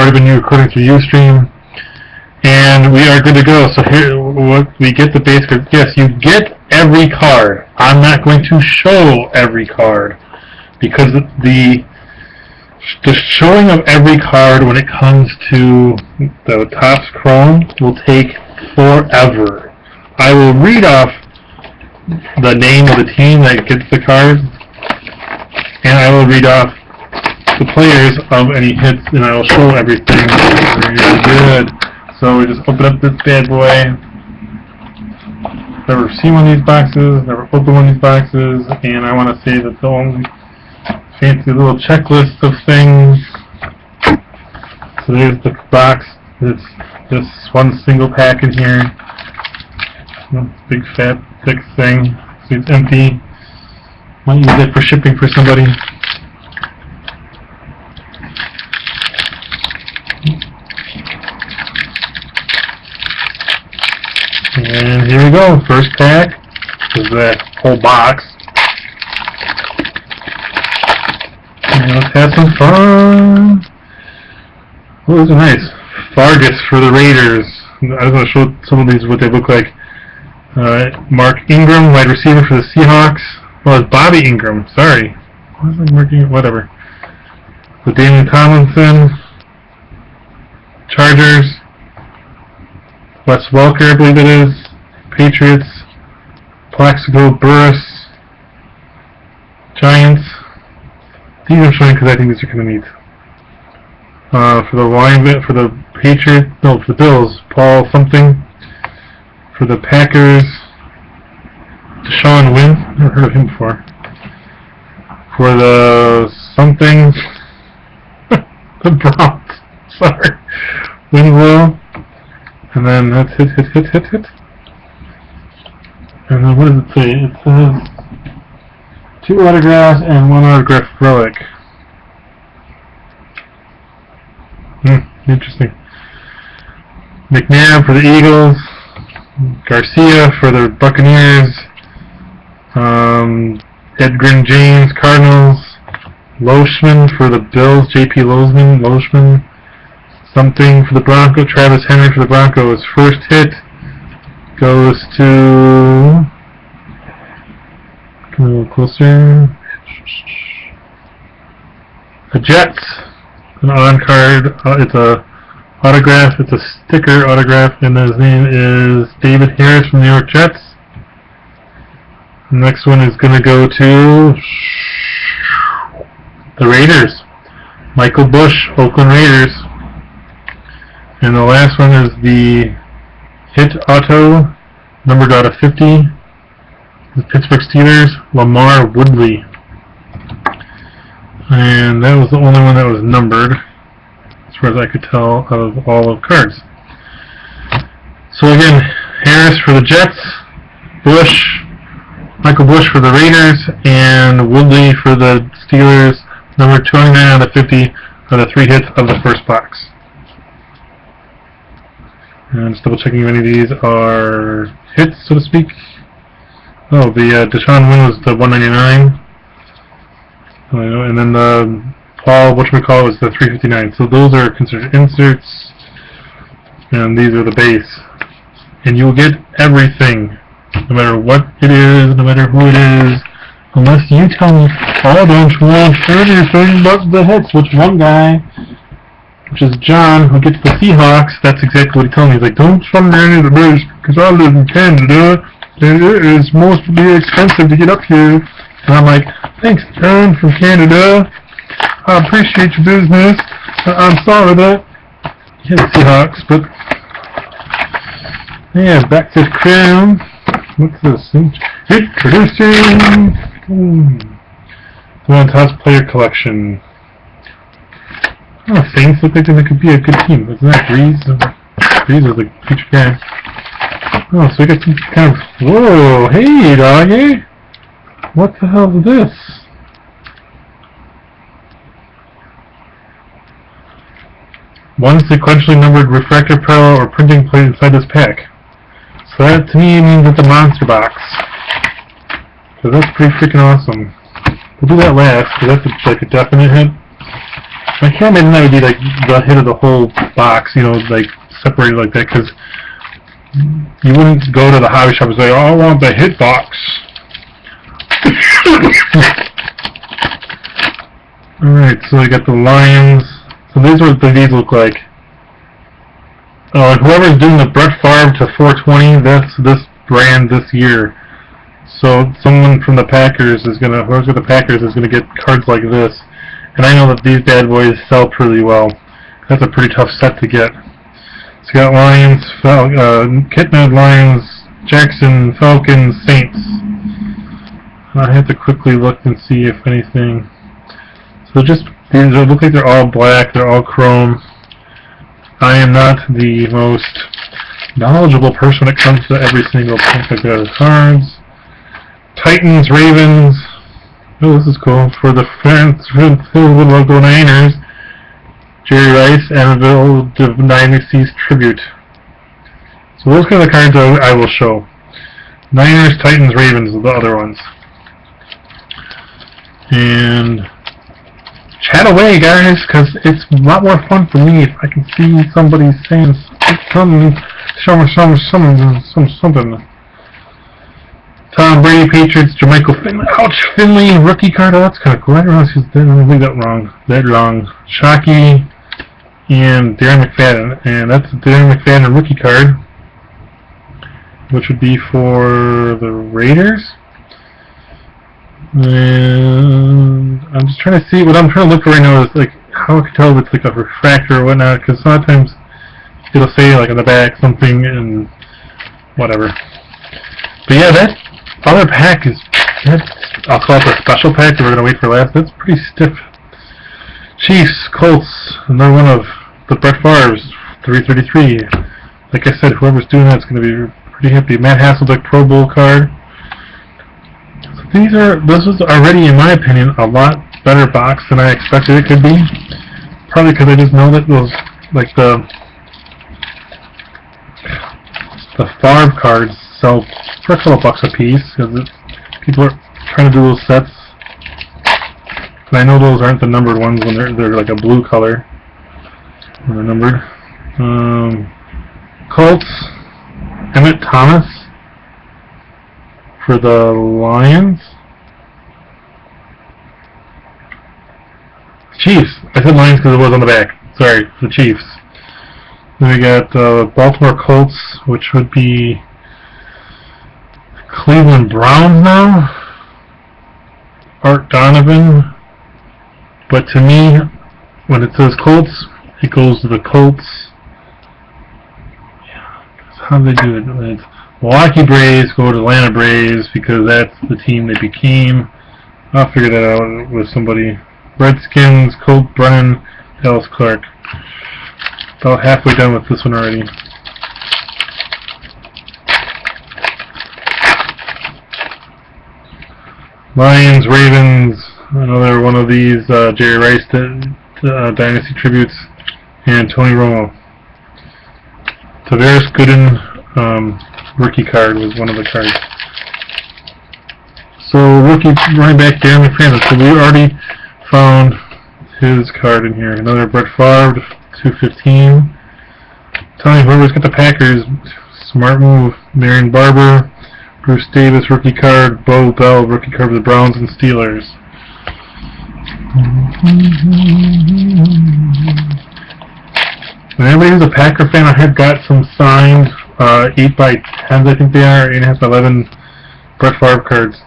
already been recording through Ustream, and we are good to go. So here, what we get the base card. Yes, you get every card. I'm not going to show every card because the showing of every card when it comes to the Topps Chrome will take forever. I will read off the name of the team that gets the card, and I will read off the players of any hits, and I will show everything. Very good. So we just open up this bad boy. Never seen one of these boxes, never opened one of these boxes, and I want to say that the only fancy little checklist of things. So there's the box. It's just one single pack in here. Big fat thick thing. See, it's empty. Might use it for shipping for somebody. And here we go. First pack is that whole box. And let's have some fun. Oh, those are nice. Fargus for the Raiders. I was going to show some of these what they look like. Mark Ingram, wide receiver for the Seahawks. Well, it's Bobby Ingram. Sorry. Why is it Mark Ingram? Whatever. So Damian Tomlinson. Chargers. Wes Welker, I believe it is. Patriots. Plaxico Burress. Giants. These I'm showing because I think these are kind of neat. For the lineman, for the Patriots, no, for the Bills, Paul something. For the Packers, Deshaun Wynn, never heard of him before. For the something, the Browns, sorry, Winslow. And then that's hit. And then what does it say? It says 2 autographs and 1 autograph relic. Interesting. McNabb for the Eagles. Garcia for the Buccaneers. Edgerrin James, Cardinals. Loshman for the Bills. J.P. Loshman. Something for the Broncos. Travis Henry for the Broncos. First hit goes to... Come a little closer. The Jets. An on card. It's a autograph. It's a sticker autograph, and his name is David Harris from the New York Jets. The next one is going to go to the Raiders. Michael Bush, Oakland Raiders. And the last one is the hit auto, numbered out of 50. The Pittsburgh Steelers, Lamar Woodley. And that was the only one that was numbered, as far as I could tell, out of all of cards. So again, Harris for the Jets, Michael Bush for the Raiders, and Woodley for the Steelers, number 29 out of 50 are the 3 hits of the first box. And just double checking if any of these are hits, so to speak. Oh, the Deshaun Wynn was the 199. And then the Paul, whatchamacallit, was the 359. So those are considered inserts, and these are the base. And you will get everything, no matter what it is, no matter who it is, unless you tell me, oh, don't you want everything but the hits, which one guy, which is John, who gets the Seahawks, that's exactly what he told me. He's like, don't send me any of the base, because I live in Canada, and it is mostly expensive to get up here. And I'm like, thanks, John from Canada. I appreciate your business. I'm sorry that you hit the Seahawks, but yeah, back to the Crown. What's this? Introducing the Topps player collection. Oh, Saints look like they could be a good team. Isn't that Breeze? Breeze is the future guy. Oh, so we got some kind of... Whoa, hey, doggy! What the hell is this? One sequentially numbered refractor parallel or printing plate inside this pack. So that to me means it's a monster box. So that's pretty freaking awesome. We'll do that last, because that's like a definite hit. I can't imagine that would be like the hit of the whole box, you know, like separated like that, because you wouldn't go to the hobby shop and say, oh, I want the hit box. Alright, so we got the Lions. So these are what these look like. Whoever's doing the Brett Favre to 420, that's this brand this year. So someone from the Packers is gonna, whoever's with the Packers is gonna get cards like this. And I know that these bad boys sell pretty well. That's a pretty tough set to get. So you got Lions, Kitmed, Lions, Jackson, Falcons, Saints. I have to quickly look and see if anything. So just, these look like they're all black, they're all chrome. I am not the most knowledgeable person when it comes to every single pack of those cards. Titans, Ravens. Oh, this is cool. For the logo Niners, Jerry Rice, Annabelle Dynasty's Tribute. So those kind of cards I will show. Niners, Titans, Ravens are the other ones. And chat away, guys, because it's a lot more fun for me if I can see somebody saying something, something. Tom Brady, Patriots, Jermichael Finley. Ouch, Finley, rookie card. Oh, that's kind of cool. I didn't read that wrong. Shockey and Darren McFadden. And that's Darren McFadden rookie card, which would be for the Raiders. And I'm just trying to see, what I'm trying to look for right now is like how I can tell if it's like a refractor or whatnot, because sometimes it'll say like on the back something and whatever. But yeah, that other pack is, I'll call it the special pack that we're going to wait for last. That's pretty stiff. Chiefs, Colts, another one of the Brett Favre's 333. Like I said, whoever's doing that's going to be pretty happy. Matt Hasselbeck Pro Bowl card. This was already, in my opinion, a lot better box than I expected it could be. Probably because I just know that those, like the Favre cards sell for a couple bucks a piece, because people are trying to do those sets. And I know those aren't the numbered ones when they're like a blue color when they're numbered. Colts, Emmett Thomas. For the Lions? Chiefs. I said Lions because it was on the back. Sorry, the Chiefs. Then we got Baltimore Colts, which would be Cleveland Browns now. Art Donovan. But to me, when it says Colts, it goes to the Colts. Yeah, how do they do it? It's Milwaukee Braves go to Atlanta Braves because that's the team they became. I'll figure that out with somebody. Redskins, Colt Brennan, Dallas Clark. About halfway done with this one already. Lions, Ravens, another one of these Jerry Rice Dynasty Tributes, and Tony Romo. Tavares Gooden rookie card was one of the cards. So rookie running back Darren McFadden. So we already found his card in here. Another Brett Favre 215. Telling you, whoever's got the Packers, smart move. Marion Barber, Bruce Davis rookie card, Bo Bell rookie card for the Browns and Steelers. And everybody who's a Packer fan, I have got some signed 8x10s, I think they are, 8.5x11 Brett Favre cards.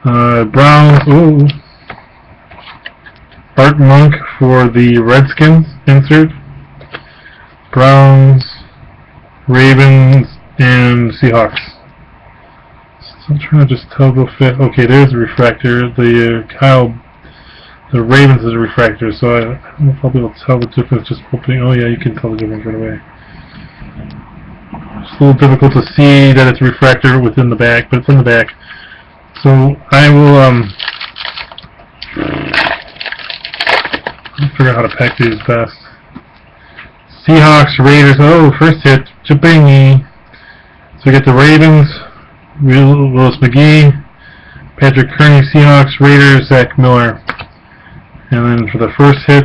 Browns, Art Monk for the Redskins insert. Browns, Ravens, and Seahawks. So I'm trying to just tell real fast. Okay, there's a refractor. The Ravens is a refractor, so I don't know if I'll be able to tell the difference just opening. Oh yeah, you can tell the difference right away. It's a little difficult to see that it's a refractor within the back, but it's in the back. So I will I'll figure out how to pack these best. Seahawks, Raiders. Oh, first hit, Jabingy. So we get the Ravens, Willis McGee, Patrick Kearney, Seahawks, Raiders, Zach Miller. And then for the first hit,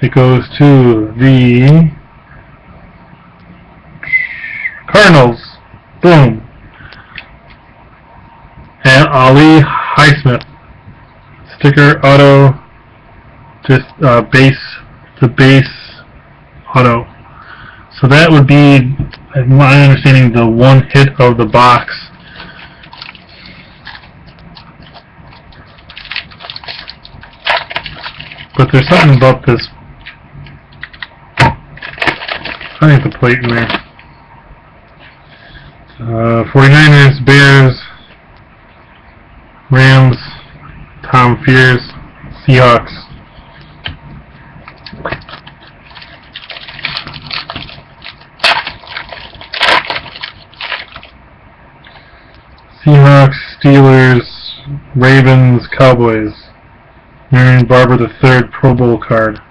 It goes to the Cardinals. Boom. And Ali Highsmith. Sticker auto. Just the base auto. So that would be, in my understanding, the one hit of the box. But there's something about this. I think the plate in there. 49ers, Bears, Rams, Tom Fears, Seahawks. Seahawks, Steelers, Ravens, Cowboys. Marion Barber III Pro Bowl card.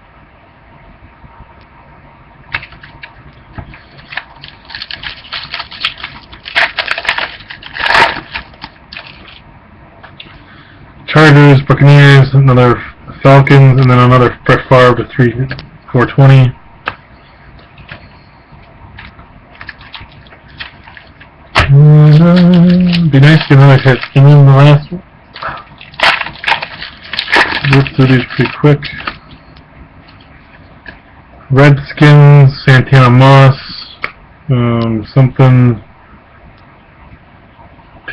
Chargers, Buccaneers, another Falcons, and then another Brett Favre to 420. Be nice to get another hit. And then the last one. Rip through these pretty quick. Redskins, Santana Moss, something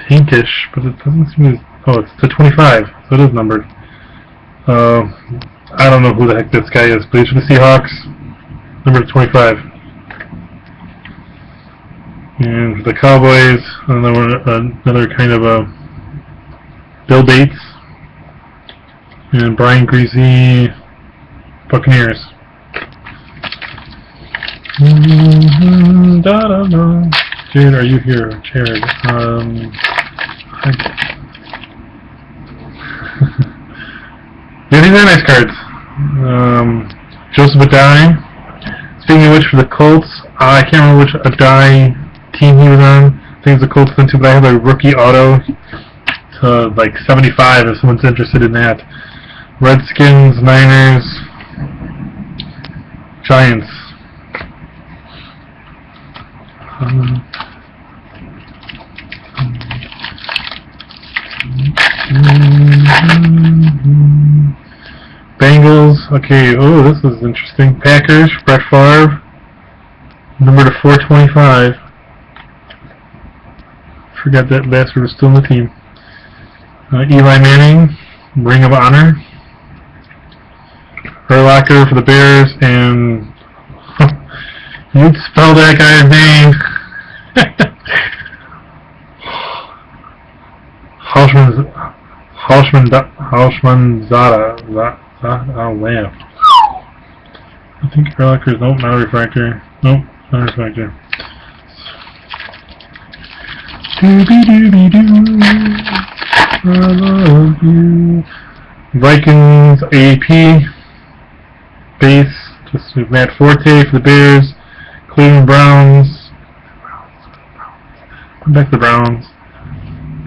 pinkish, but it doesn't seem to. Oh, it's to 25, so it is numbered. I don't know who the heck this guy is, but he's for the Seahawks, number 25. And for the Cowboys, another kind of a Bill Bates. And Brian Greasy, Buccaneers. Jared, are you here? Jared. Yeah, these are nice cards. Joseph Adai. Speaking of which, for the Colts, I can't remember which Adai team he was on. I think it's the Colts then too, but I have a rookie auto to like 75 if someone's interested in that. Redskins, Niners, Giants. Bengals. Okay. Oh, this is interesting. Packers. Brett Favre. Number to 425. Forgot that bastard was still in the team. Eli Manning. Ring of Honor. Urlacher for the Bears, and you'd spell that guy's name. Hausmann-Zada. I'll laugh. I think Urlacher is, nope, not a refractor. Nope, not a refractor. Doobie-doobie-doo, I love you. Vikings, AP. Base, just Matt Forte for the Bears. Cleveland Browns. Come back to the Browns.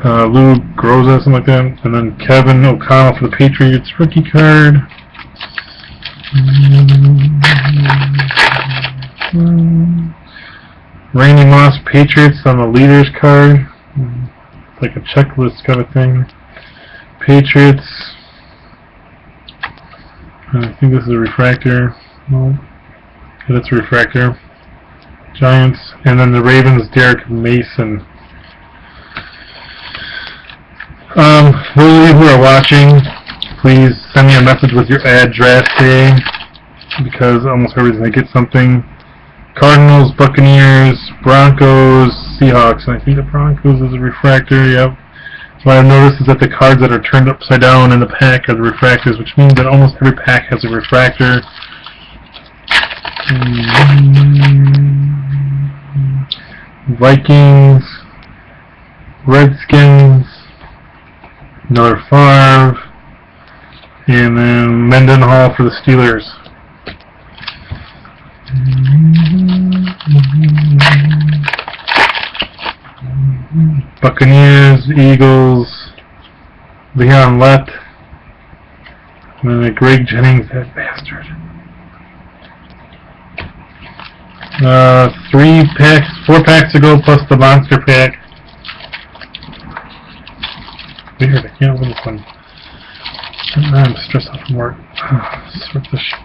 Lou Groza, something like that. And then Kevin O'Connell for the Patriots. Rookie card. Randy Moss, Patriots on the leaders card. It's like a checklist kind of thing. Patriots. I think this is a refractor. No. Yeah, that's a refractor. Giants. And then the Ravens, Derek Mason. Those of you who are watching, please send me a message with your address today, because almost every time I get something. Cardinals, Buccaneers, Broncos, Seahawks. And I think the Broncos is a refractor, yep. What I've noticed is that the cards that are turned upside down in the pack are the refractors, which means that almost every pack has a refractor. Vikings, Redskins, another Favre, and then Mendenhall for the Steelers. Buccaneers, Eagles, Leon Lett, and then Greg Jennings, that bastard. 4 packs to go plus the monster pack. Weird, I can't open this one. I'm stressed out from work. Sort this shit.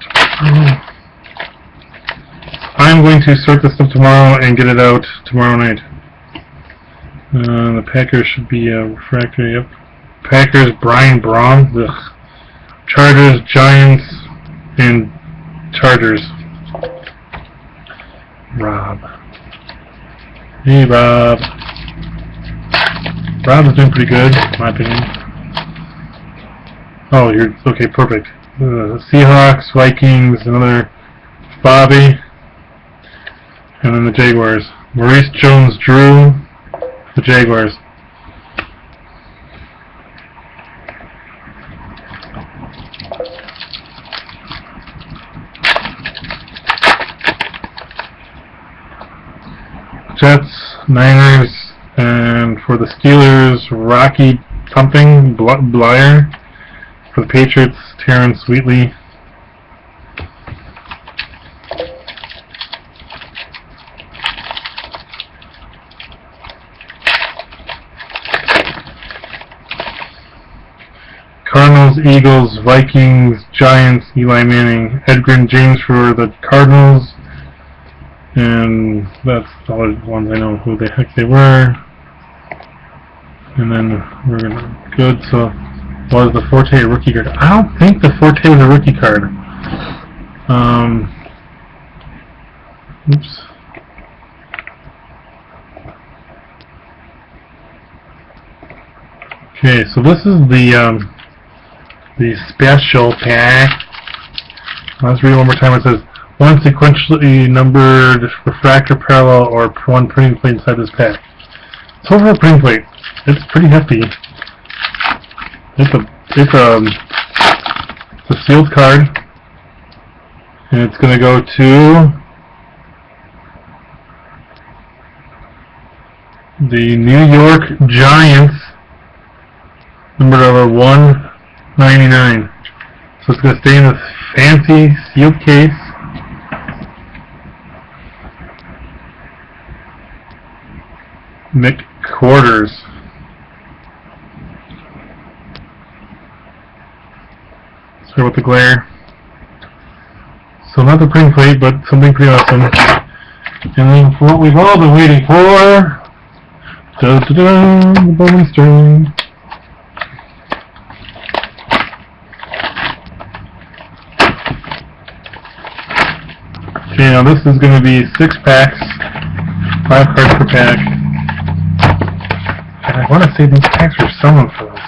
I'm going to sort this stuff tomorrow and get it out tomorrow night. The Packers should be refractory, yep. Packers, Brian Braun. Ugh. Chargers, Giants, and Chargers. Rob. Hey, Rob. Rob is doing pretty good, in my opinion. Oh, you're okay. Perfect. Seahawks, Vikings, another Bobby, and then the Jaguars. Maurice Jones-Drew, the Jaguars. Jets, Niners, and for the Steelers, Rocky something, Blyer. For the Patriots, Terrence Wheatley. Cardinals, Eagles, Vikings, Giants, Eli Manning, Edgerrin James for the Cardinals. And that's all the ones I know who the heck they were. And then we're gonna good. So was the Forte a rookie card? I don't think the Forte was a rookie card. Oops. Okay, so this is the special pack. Let's read it one more time. It says one sequentially numbered refractor parallel or one printing plate inside this pack. So for a printing plate, it's pretty hefty. It's a sealed card, and it's going to go to the New York Giants, number 199. So it's going to stay in this fancy sealed case. McQuarters. Sorry about the glare. So not the printing plate, but something pretty awesome. And then for what we've all been waiting for, the Bowman String. Okay, now this is going to be 6 packs, 5 cards per pack. And I want to say these packs were selling for like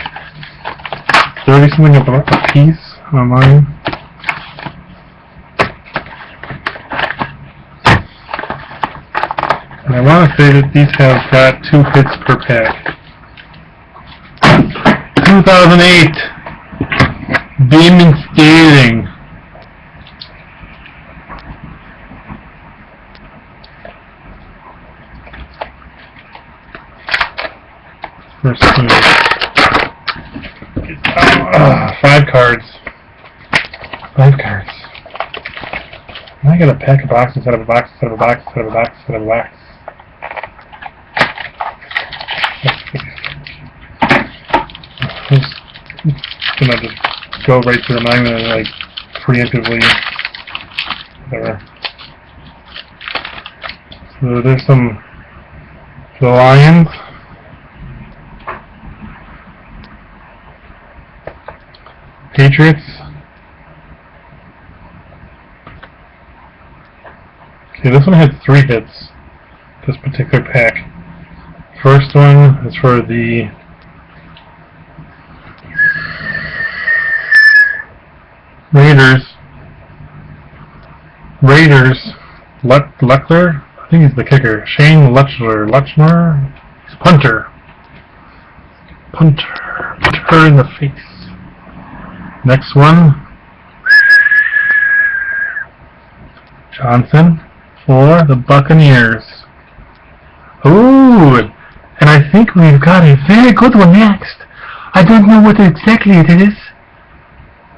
30 something a piece online. And I want to say that these have got 2 hits per pack. 2008 Demon Skating. First 5 cards. 5 cards. Now I got a pack of boxes instead of a box, instead of a box, instead of a box, instead of a box. I'm gonna just go right through them. I'm gonna like preemptively, whatever. So there's some for the Lions. Patriots. Okay, this one had 3 hits. This particular pack. First one is for the Raiders. Leckler? I think he's the kicker. Shane Lechner. He's punter. Punter in the face. Next one, Johnson for the Buccaneers. Ooh, and I think we've got a very good one next. I don't know what exactly it is,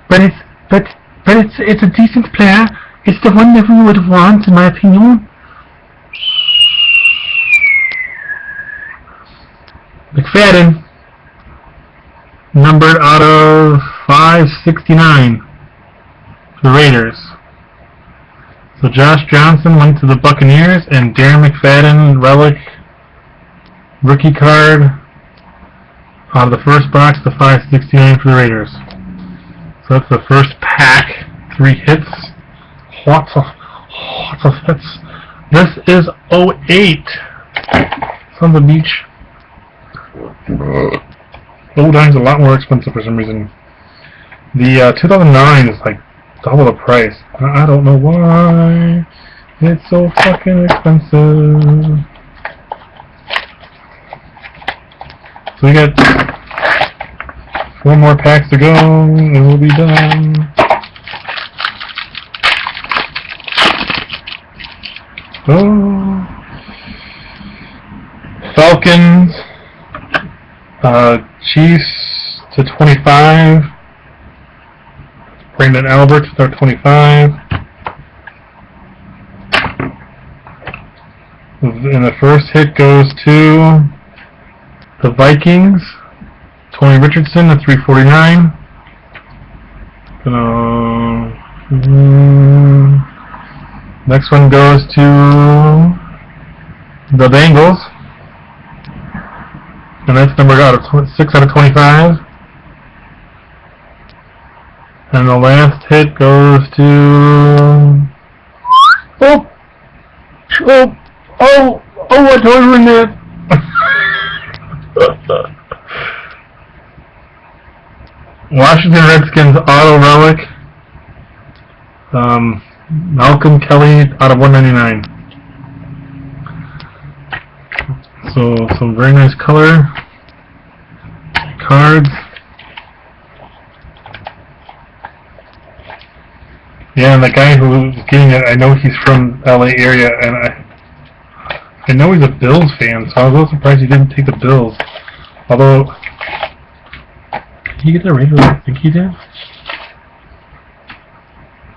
but it's a decent player. It's the one that we would want, in my opinion. McFadden, numbered out of 569 for the Raiders. So Josh Johnson went to the Buccaneers, and Darren McFadden, relic, rookie card, out of the first box, the 569 for the Raiders. So that's the first pack, 3 hits. Lots of hits. This is 08. It's on the beach. 09's a lot more expensive for some reason. The 2009 is like double the price. I don't know why. It's so fucking expensive. So we got 4 more packs to go, and we'll be done. Oh. Falcons. Chiefs to 25. Brandon Albert to 25. And the first hit goes to the Vikings. Tony Richardson to 349. Next one goes to the Bengals. And that's numbered out of 6 out of 25. And the last hit goes to... I totally ruined it! Washington Redskins auto relic. Malcolm Kelly out of 199. So some very nice color cards. Yeah, and the guy who's getting it, I know he's from LA area, and I know he's a Bills fan, so I was a little surprised he didn't take the Bills. Although, did he get the Raiders? I think he did.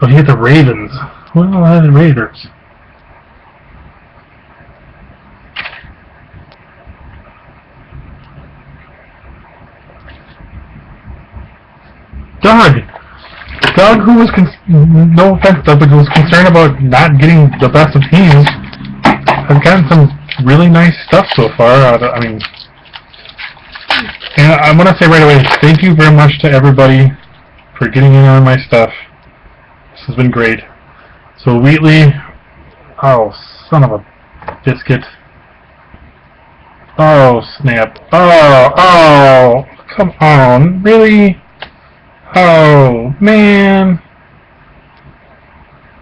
Oh, he hit the Ravens. Well, I had the Raiders. Doug, who was, no offense, Doug, but who was concerned about not getting the best of teams, has gotten some really nice stuff so far. I mean, and I want to say right away, thank you very much to everybody for getting in on my stuff. This has been great. So Wheatley, oh, son of a biscuit. Oh, snap. Oh, come on, really? Oh, man.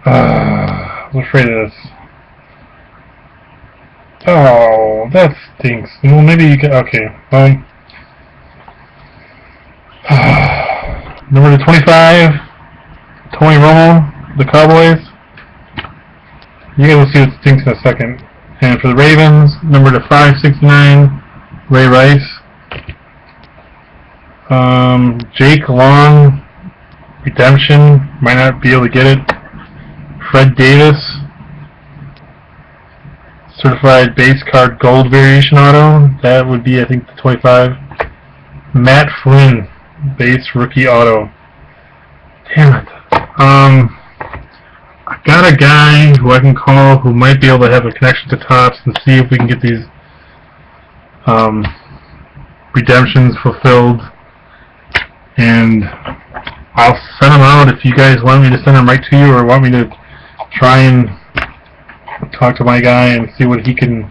I was afraid of this. Oh, that stinks. Well, maybe you can... Okay. Number 25, Tony Romo, the Cowboys. You guys will see what stinks in a second. And for the Ravens, number 569, Ray Rice. Jake Long, Redemption, might not be able to get it. Fred Davis, certified base card gold variation auto, that would be I think the 25. Matt Flynn, base rookie auto. Damn it. I got a guy who I can call who might be able to have a connection to Topps and see if we can get these redemptions fulfilled. And I'll send them out if you guys want me to send them right to you, or want me to try and talk to my guy and see what he can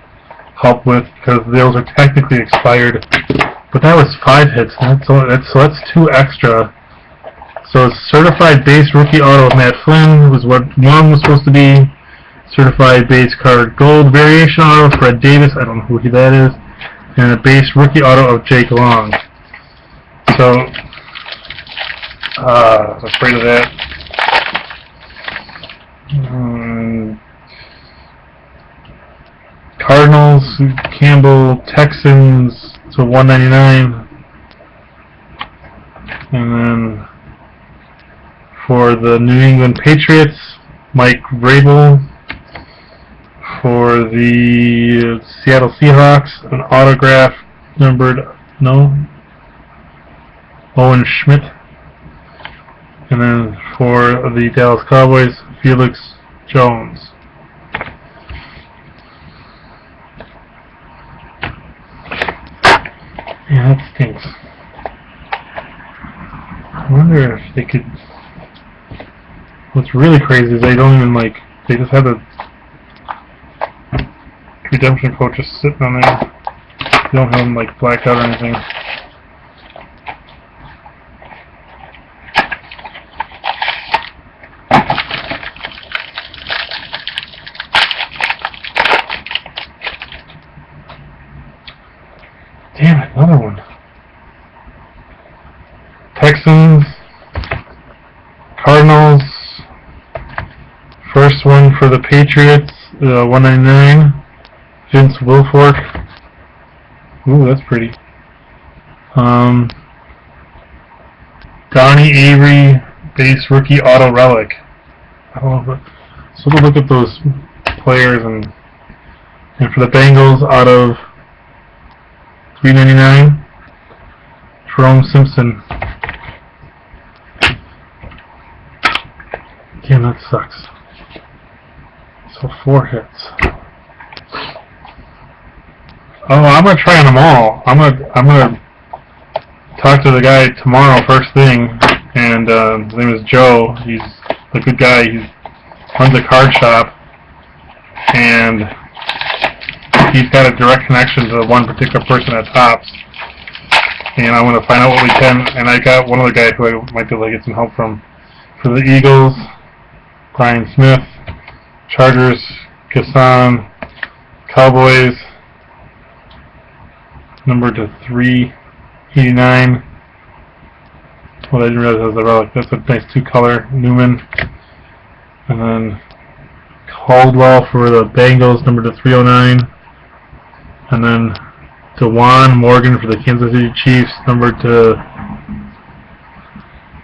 help with, because those are technically expired. But that was 5 hits, so that's 2 extra. So certified base rookie auto of Matt Flynn was what one was supposed to be. Certified base card gold variation auto Fred Davis, I don't know who that is, and a base rookie auto of Jake Long. So I was afraid of that. Cardinals, Campbell, Texans to 199, and then for the New England Patriots, Mike Vrabel. For the Seattle Seahawks, an autograph numbered, no, Owen Schmidt. And then for the Dallas Cowboys, Felix Jones. Yeah, that stinks. I wonder if they could... What's really crazy is they don't even, like, they just have the redemption code just sitting on there. They don't have them, like, blacked out or anything. Damn it, another one. Texans, Cardinals, first one for the Patriots, 199, Vince Wilfork. Ooh, that's pretty. Donnie Avery, base rookie auto relic. I don't know, but so we'll look at those players, and for the Bengals, out of 399, Jerome Simpson. Damn, that sucks. So 4 hits. Oh, I'm gonna try on them all. I'm gonna talk to the guy tomorrow first thing, and his name is Joe. He's a good guy. He runs a card shop, and he's got a direct connection to one particular person at Topps. And I want to find out what we can. And I got one other guy who I might be able to get some help from. For the Eagles, Brian Smith. Chargers, Gasson. Cowboys, number to 389. Well, I didn't realize that was a relic. That's a nice 2-color Newman. And then Caldwell for the Bengals, number to 309. And then DeJuan Morgan for the Kansas City Chiefs, number to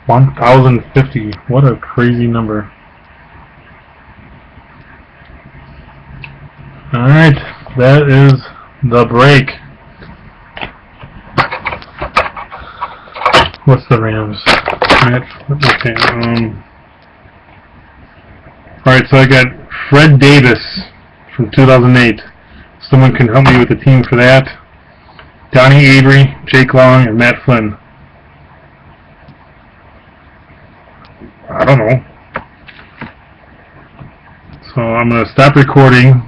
1050. What a crazy number. Alright, that is the break. What's the Rams? Okay, alright, so I got Fred Davis from 2008. Someone can help me with the team for that. Donnie Avery, Jake Long, and Matt Flynn. I don't know. So I'm going to stop recording.